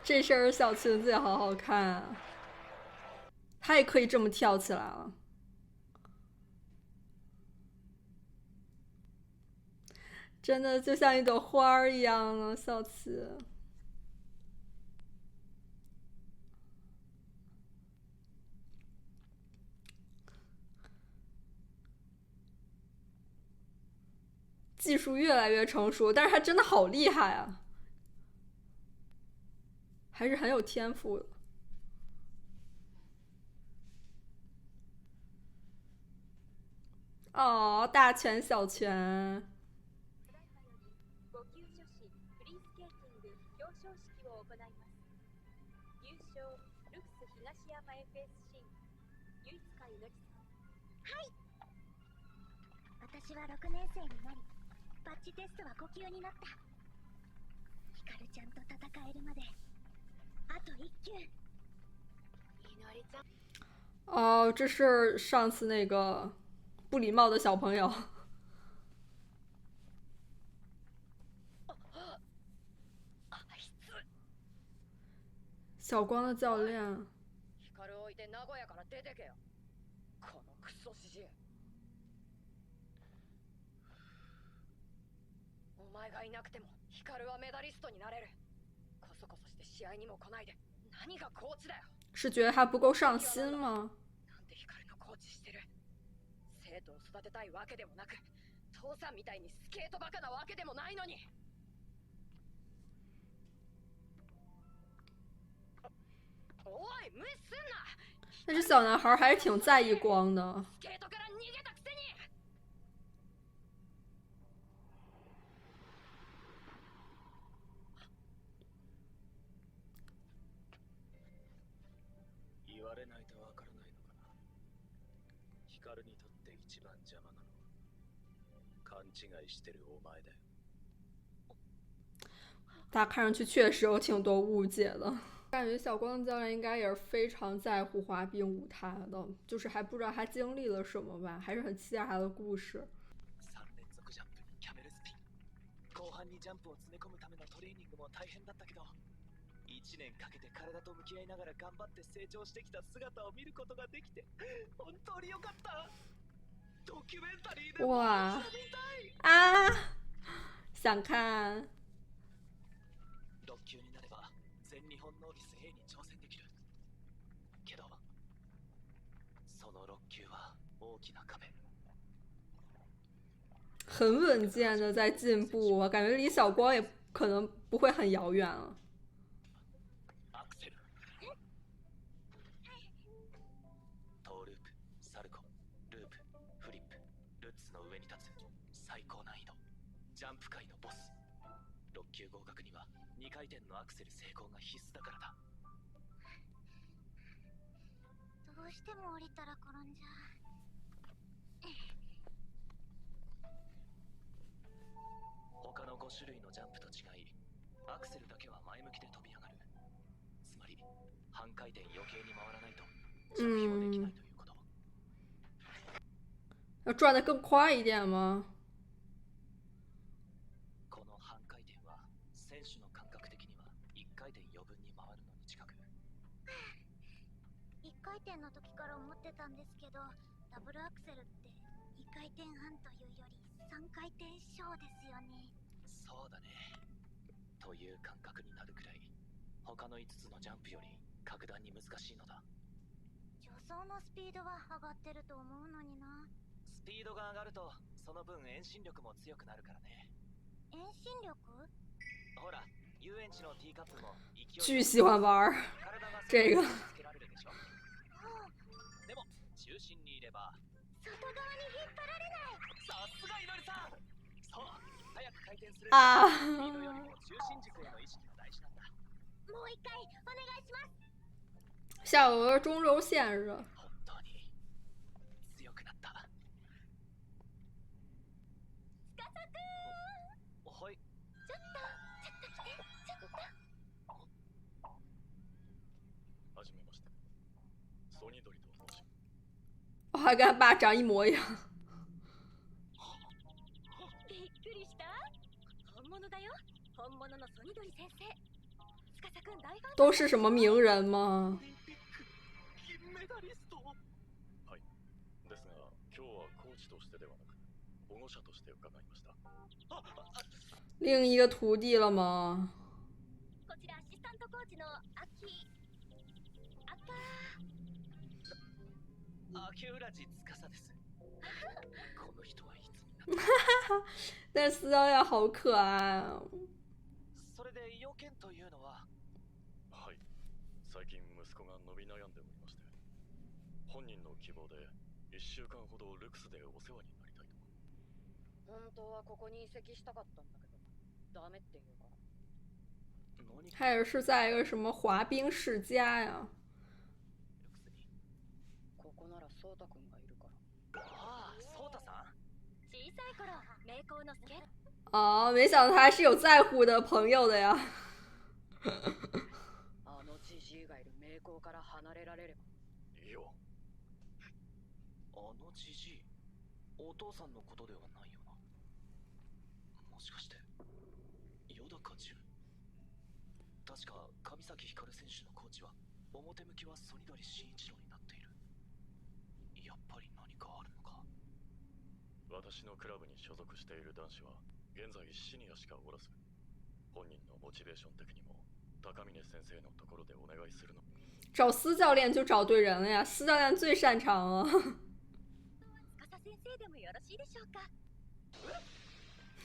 这身小裙子也好好看啊，她也可以这么跳起来了。真的就像一朵花儿一样啊，小琪。技术越来越成熟，但是他真的好厉害啊，还是很有天赋的。哦，大拳小拳。私は6年生になり、バッジテストは5級になった。ヒカルちゃんと戦えるまであと1級。みのりちゃん。哦，这是上次那个不礼貌的小朋友。小光的教练。ヒカルを置いて名古屋から出てけよ。このクソじじい。お前がいなくてもヒカルはメダリストになれる。こそこそして試合にも来ないで何がコーチだよ。是觉得他不够上心吗？なんでヒカルのコーチしてる。生徒を育てたいわけでもなく、父さんみたいにスケートバカなわけでもないのに。おい、無視すんな。但是小男孩还是挺在意光的。スケートから逃げたくせに。言われないとわからないのかな。ヒカルにとって一番邪魔なのは勘違いしてるお前だよ。他看上去确实有挺多误解的。感觉小光教练应该也是非常在乎滑冰舞台的，就是还不知道他经历了什么吧，还是很期待他的故事。3連続ジャンプにキャメルスピン。後半にジャンプを詰め込むためのトレーニングも大変だったけど、1年かけて体と向き合いながら頑張って成長してきた姿を見ることができて本当によかった。ドキュメンタリーでも哇見たい啊！想看。6級になれば全日本ノービス A に挑戦できるけど、その6級は大きな壁。很稳健的在进步，我感觉离小光也可能不会很遥远了。アクセル、トーループ、サルコー、ループ、フリップ、ルッツの上に立つ最高難易度ジャンプ界のボス。6級合格には2回転のアクセル成功が必須だからだ。どうしても降りたら転んじゃう。他の5種類のジャンプと違い、アクセルだけは前向きで飛び上がる。つまり半回転余計に回らないと着氷できないということ。要转得更快一点吗？この半回転は選手の感覚的には1回転余分に回るのに近く。1回転の時から思ってたんですけど、ダブルアクセルって2回転半というより3回転小ですよね。そうだね。という感覚になるくらい他の5つのジャンプより格段に難しいのだ。助走のスピードは上がってると思うのにな。スピードが上がるとその分遠心力も強くなるからね。遠心力？ほら、遊園地のティーカップも勢い巨喜欢玩这个。でも中心にいれば外側に引っ張られない。さすがいのりさん。そう、早く回転する啊！スピードよりも中心軸への意識が大事なんだ。もう一回お願いします。下颚中轴线似的。本当に強くなった。司くん。はい。ちょっと来て、ちょっと。はじめまして。ソニドリと申します。我还跟他爸长一模一样。グだよ。本物のソニドリ先生。司くん大ファン。都是什么名人吗？オリンピック金メダリスト。はい。ですが、今日はコーチとしてではなく、保護者として伺いました。另一个徒弟了吗？こちらアシスタントコーチの秋浦地司です。この人はいつになって但私教练好可爱啊！それで要件というのは？はい。最近息子が伸び悩んでおりまして、本人の希望で1週間ほどルクスでお世話になりたいと。本当はここに移籍したかったんだけど、ダメっていうから。他也是在一个什么滑冰世家呀？ここならソータくんがいるから。ああ、ソータさん。小さい頃名工のスケート。哦，没想到他还是有在乎的朋友的呀。あのジジイがいる名工から離れられれば。いいよ。あのジジイ、お父さんのことではないよな。もしかしてヨダかジュン。確か上崎光選手のコーチは表向きはソニドリ慎一郎になっている。やっぱり何かあるのか。私のクラブに所属している男子は現在シニアしかおらず、本人のモチベーション的にも高峰先生のところでお願いするの。找私教练就找对人了呀，私教练最擅长了。司先生でもよろしいでしょうか。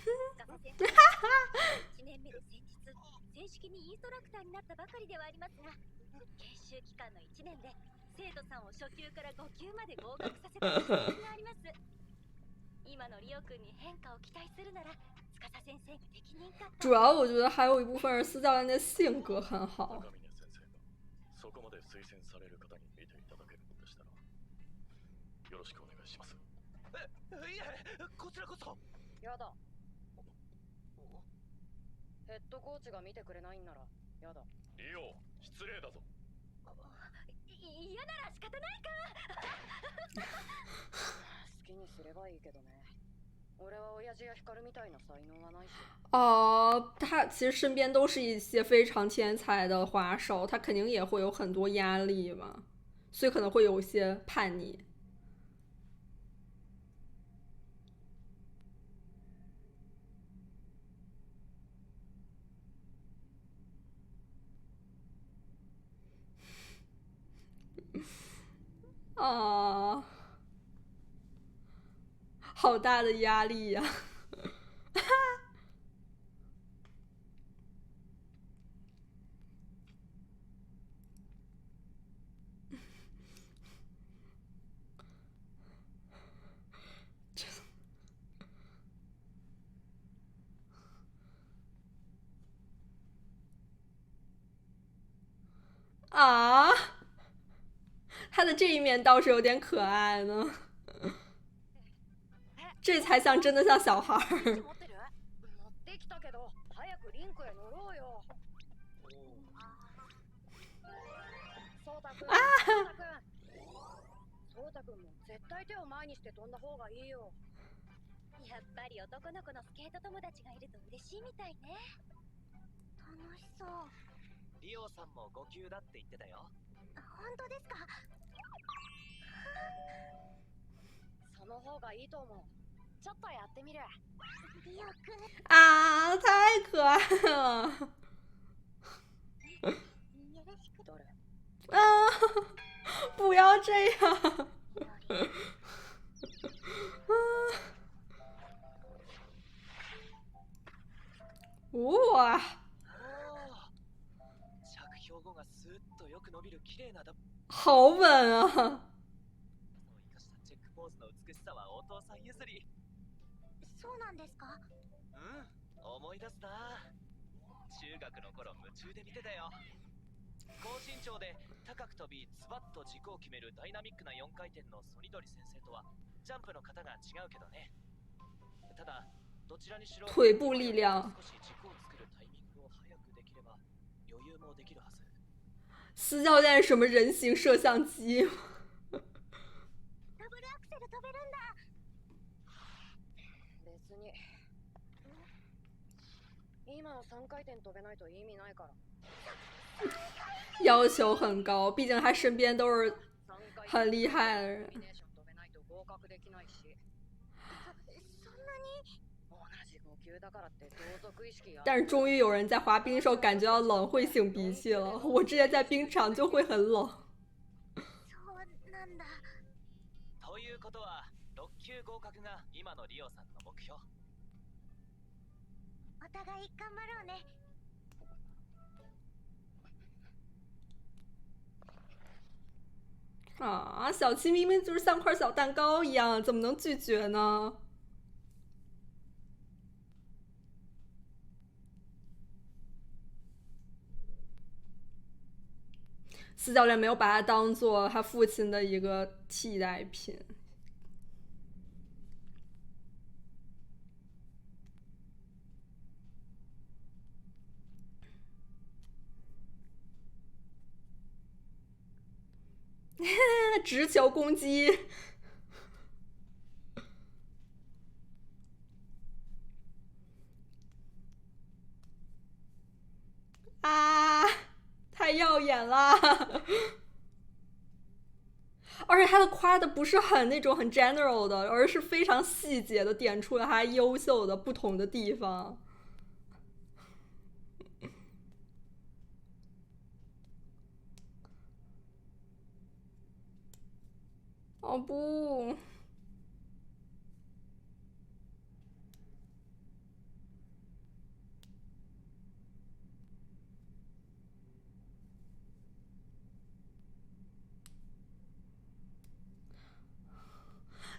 司先生、1年目で先日正式にインストラクターになったばかりではありますが、研修期間の1年で生徒さんを初級から5級まで合格させた実績があります。今のリオ君に変化を期待するなら、司先生が適任かと。主要我觉得还有一部分是私教练的性格很好。高峰先生がそこまで推薦される方に見ていただけるのでしたら、よろしくお願いします。いえ、こちらこそ。やだ。ヘッドコーチが見てくれないんならやだ。いいよ、失礼だぞ。嫌なら仕方ないか。好きにすればいいけどね。俺は親父や光みたいな才能はないし。哦，他其实身边都是一些非常天才的滑手，他肯定也会有很多压力嘛，所以可能会有一些叛逆。啊，好大的压力呀！啊，他的这一面倒是有点可爱呢，这才像真的像小孩儿。持ってきたけど、早くリンクへ乗ろうよ。ソータくん、ソータくんも絶対手を前にして飛んだ方がいいよ。やっぱり男の子のスケート友達がいると嬉しいみたいね。楽しそう。リオさんも5級だって言ってたよ。本当ですか？その方がいいと思う。ちょっとやってみる。リオくん。啊，太可爱了！よろしく。どれ？啊，不要这样！哇，着氷後がスーッとよく伸びる綺麗なダブ好稳啊！を生かしたチェックポーズの美しさはお父さん譲り。そうなんですか？思い出すな。中学の頃夢中で見てたよ。高身長で高く飛びズバッと軸を決めるダイナミックな4回転のソニドリ先生とはジャンプの型が違うけどね。ただどちらにしろ腿部力量。少し軸を作るタイミングを早くできれば余裕もできるはず。私教练什么人形摄像机？ダブルアクセル飛べるんだ。別に。今の3回転飛べないと意味ないから。要求很高，毕竟他身边都是很厉害的人。コンビネーション飛べないと合格できないし。そんなに同じ5級だからって同族意識や。但是终于有人在滑冰的时候感觉到冷会擤鼻涕了。我之前在冰场就会很冷。そうなんだ。ということは6級合格が今のリオさんの目標。お互い頑張ろうね。啊，小七明明就是像块小蛋糕一样，怎么能拒绝呢？四教练没有把他当做他父亲的一个替代品。直球攻击。啊，太耀眼了！而且他的夸的不是很那种很 general 的，而是非常细节的点出了他优秀的不同的地方。哦不！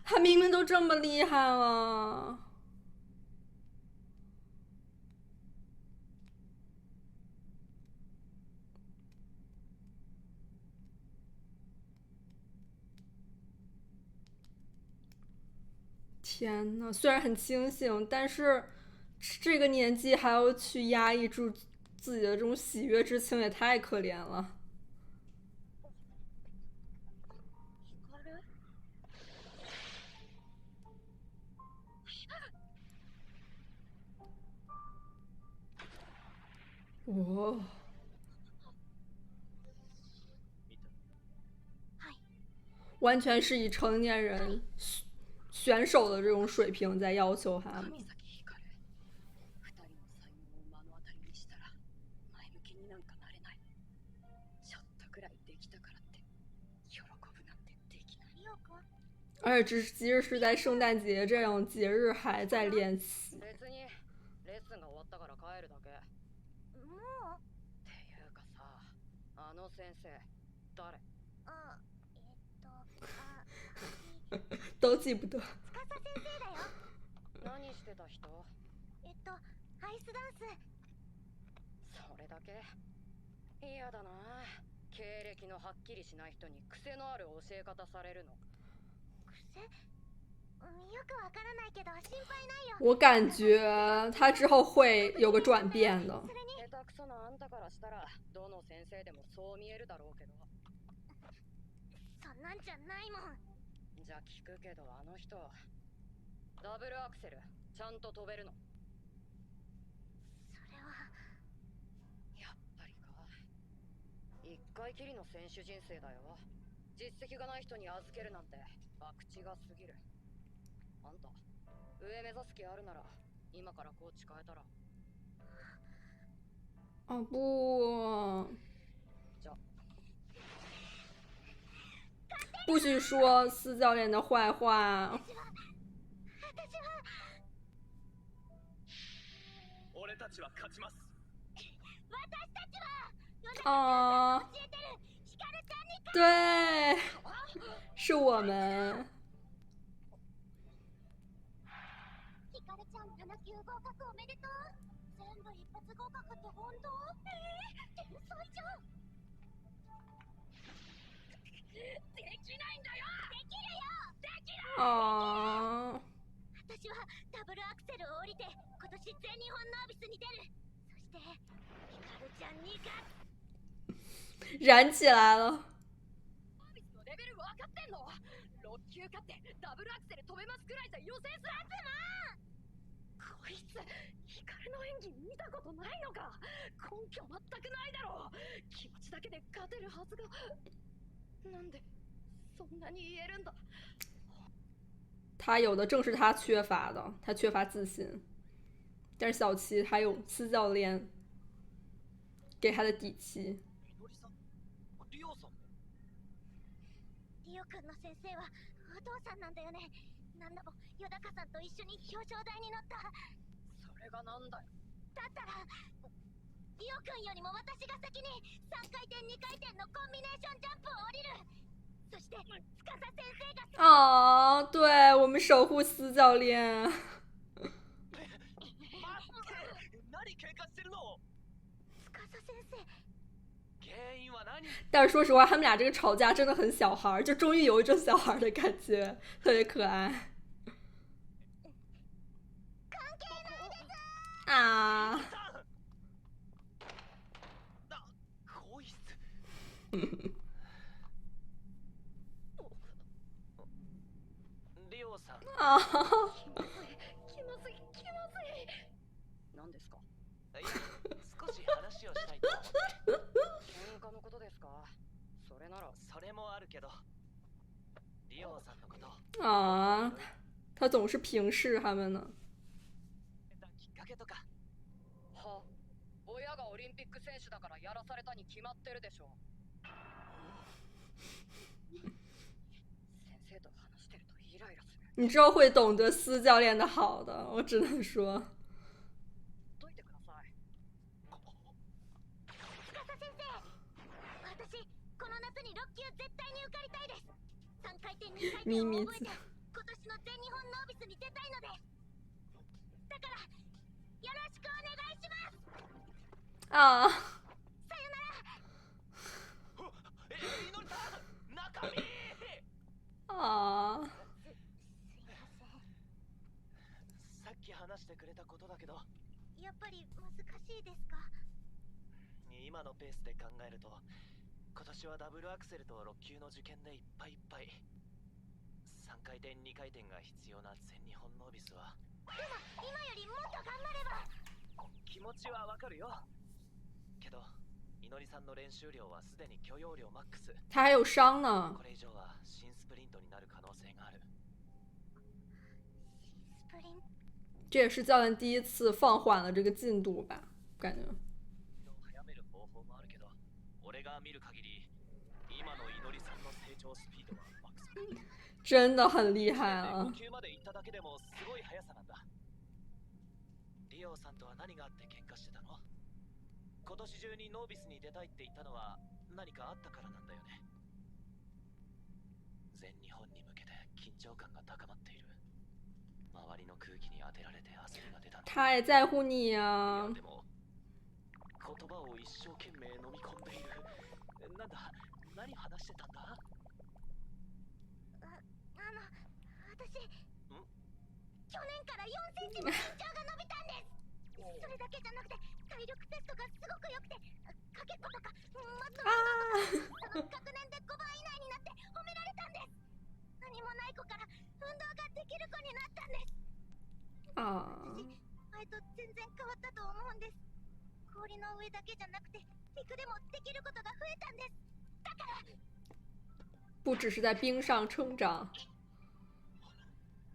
他明明都这么厉害了。天呐，虽然很清醒，但是这个年纪还要去压抑住自己的这种喜悦之情，也太可怜了。哇！完全是以成年人选手的这种水平在要求他们。而且这即使是在圣诞节这样节日还在练习。都记不得。司先生だよ。何してた人？アイスダンス。それだけ？嫌だな。経歴のはっきりしない人に癖のある教え方されるの。癖？よくわからないけど心配ないよ。我感觉他之后会有个转变的。下手くそなあんたからしたらどの先生でもそう見えるだろうけど。そんなんじゃないもん。じゃあ聞くけどあの人ダブルアクセルちゃんと飛べるの？それはやっぱりか。一回きりの選手人生だよ。実績がない人に預けるなんて博打が過ぎる。あんた上目指す気あるなら今からコーチ変えたら。哦不！不许说四教练的坏话。俺たちは勝ちます。啊，对，是我们。ヒカルちゃん7級合格おめでとう。全部一発合格って本当？天才じゃん。できないんだよ。できるよ。できる。ああ。私はダブルアクセルを降りて今年全日本ノービスに出る。そしてヒカルちゃんに勝つ。燃起来了。ノービスのレベル分かってんの？6級勝ってダブルアクセル飛べますくらいじゃ予選すらこいつ光の演技見たことないのか。根拠全くないだろう。気持ちだけで勝てるはずが。なんでそんなに言えるんだ。他有的正是他缺乏的，他缺乏自信。但是小七还有司教练给他的底气。みのりさん、リオさんも。リオくんの先生はお父さんなんだよね。なんだもヨダカさんと一緒に表彰台に乗った。それがなんだよ。だったらリオくんよりも私が先に3回転2回転のコンビネーションジャンプを降りる。そして司先生が啊，对我们守护司教练。待って、何喧嘩してるの？司先生。原因は何？但是说实话，他们俩这个吵架真的很小孩，就终于有一种小孩的感觉，特别可爱。啊！こいつ。リオさん。啊！気まずい気まずい。何ですか？いや、少し話をしたいと思って。喧嘩のことですか？それなら。それもあるけど、リオさんのこと。啊！他总是平视他们呢。きっかけとか。は、親がオリンピック選手だからやらされたに決まってるでしょ。先生と話してるとイライラする。你知道会懂得司教练的好的，我只能说。どいてください。司先生、私この夏に6級絶対に受かりたいです。3回転2回転を覚えて今年の全日本ノービスに出たいのです。だからよろしくお願いします。啊！さよなら。みのりさん、中身。啊！さっき話してくれたことだけど、やっぱり難しいですか？今のペースで考えると、今年はダブルアクセルと6級の受験でいっぱいいっぱい。3回転2回転が必要な全日本ノービスは。でも今よりもっと頑張れば。気持ちはわかるよ。けど、みのりさんの練習量はすでに許容量マックス。他还有伤呢。これ以上は新スプリントになる可能性がある。スプリント。这也是教练第一次放缓了这个进度吧，感觉。早める方法もあるけど、俺が見る限り、今のいのりさんの成長スピードはマックス。真的很厉害了。5級まで行っただけでもすごい速さなんだ。リオさんとは何があって喧嘩してたの？今年中にノービスに出たいって言ったのは何かあったからなんだよね。全日本に向けて緊張感が高まっている。周りの空気に当てられて焦りが出たんだ。他也在乎你呀。でも言葉を一生懸命飲み込んでいる。なんだ、何話してたんだ？私、去年から4センチも身長が伸びたんです。それだけじゃなくて体力テストがすごく良くて、かけっことかもっとその学年で5番以内になって褒められたんです。何もない子から運動ができる子になったんです。啊！私、前と全然変わったと思うんです。氷の上だけじゃなくて陸でもできることが増えたんです。だから不只是在冰上成长。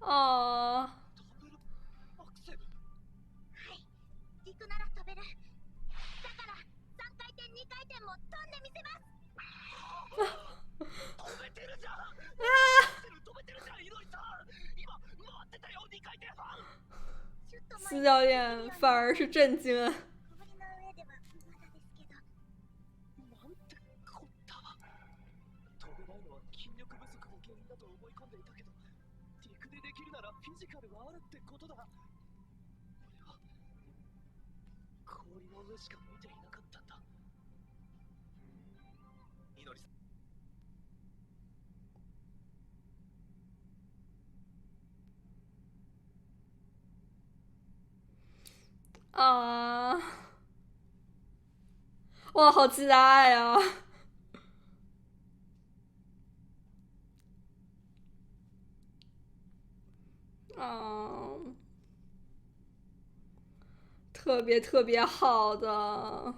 啊！陸なら飛べる。だから3回転2回転も飛んでみせます。飛べてるじゃん。飛べてるじゃん、いのりさん。今回ってたよ、2回転半。司教练反而是震惊。氷の上ではまだですけど。なんてこった。飛べないのは筋力不足が原因だと思い込んでいたけど、陸でできるならフィジカルがあるってことだ。俺は氷の上しか見ていなかったんだ。いのりさん。啊！哇，好期待呀！啊！特别特别好的。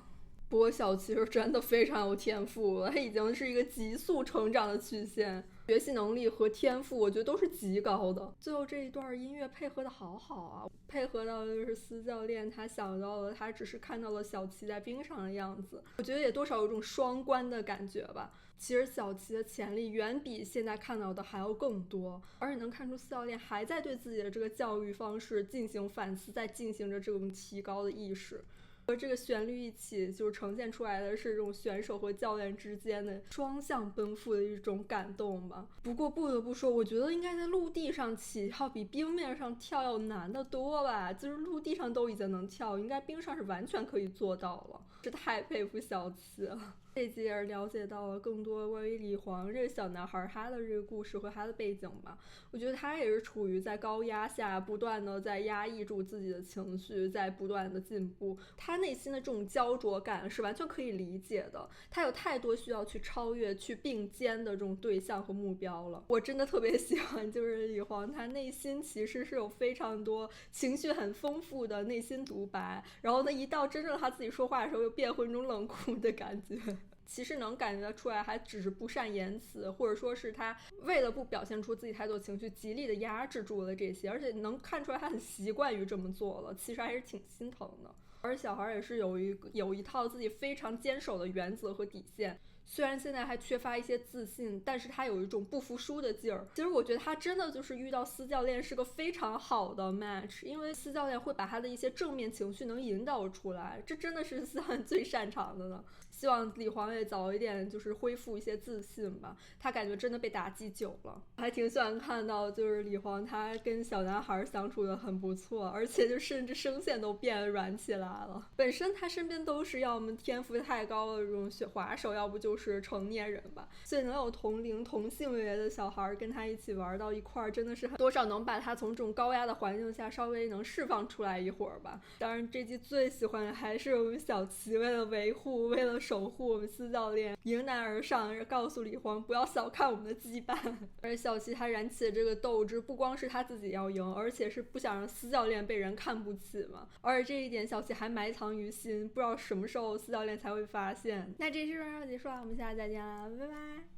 不过小七是真的非常有天赋了，他已经是一个急速成长的曲线，学习能力和天赋我觉得都是极高的。最后这一段音乐配合的好好啊，配合到的就是司教练他想到了他只是看到了小七在冰上的样子，我觉得也多少有种双关的感觉吧。其实小七的潜力远比现在看到的还要更多，而且能看出司教练还在对自己的这个教育方式进行反思，在进行着这种提高的意识。和这个旋律一起，就是呈现出来的是这种选手和教练之间的双向奔赴的一种感动吧。不过不得不说，我觉得应该在陆地上起跳比冰面上跳要难得多吧。就是陆地上都已经能跳，应该冰上是完全可以做到了，是太佩服小七了。这集也是了解到了更多关于李黄这个小男孩他的这个故事和他的背景吧。我觉得他也是处于在高压下不断的在压抑住自己的情绪，在不断的进步。他内心的这种焦灼感是完全可以理解的，他有太多需要去超越去并肩的这种对象和目标了。我真的特别喜欢就是李黄他内心其实是有非常多情绪很丰富的内心独白，然后呢一到真正他自己说话的时候又变回那种冷酷的感觉。其实能感觉得出来还只是不善言辞，或者说是他为了不表现出自己太多情绪极力的压制住了这些，而且能看出来他很习惯于这么做了，其实还是挺心疼的。而小孩也是有一套自己非常坚守的原则和底线，虽然现在还缺乏一些自信，但是他有一种不服输的劲儿。其实我觉得他真的就是遇到司教练是个非常好的 match， 因为司教练会把他的一些正面情绪能引导出来，这真的是司教练最擅长的呢。希望李黄也早一点就是恢复一些自信吧，他感觉真的被打击久了。还挺喜欢看到就是李黄他跟小男孩相处的很不错，而且就甚至声线都变软起来了。本身他身边都是要么天赋太高的这种滑手，要不就是成年人吧，所以能有同龄同性别的小孩跟他一起玩到一块儿，真的是多少能把他从这种高压的环境下稍微能释放出来一会儿吧。当然这季最喜欢的还是我们小齐为了维护为了守护我们司教练迎难而上，告诉李黄不要小看我们的羁绊。而小齐他燃起的这个斗志不光是他自己要赢，而且是不想让司教练被人看不起嘛。而且这一点小齐还埋藏于心，不知道什么时候司教练才会发现。那这期就到这结束了，我们下次再见啦，拜拜。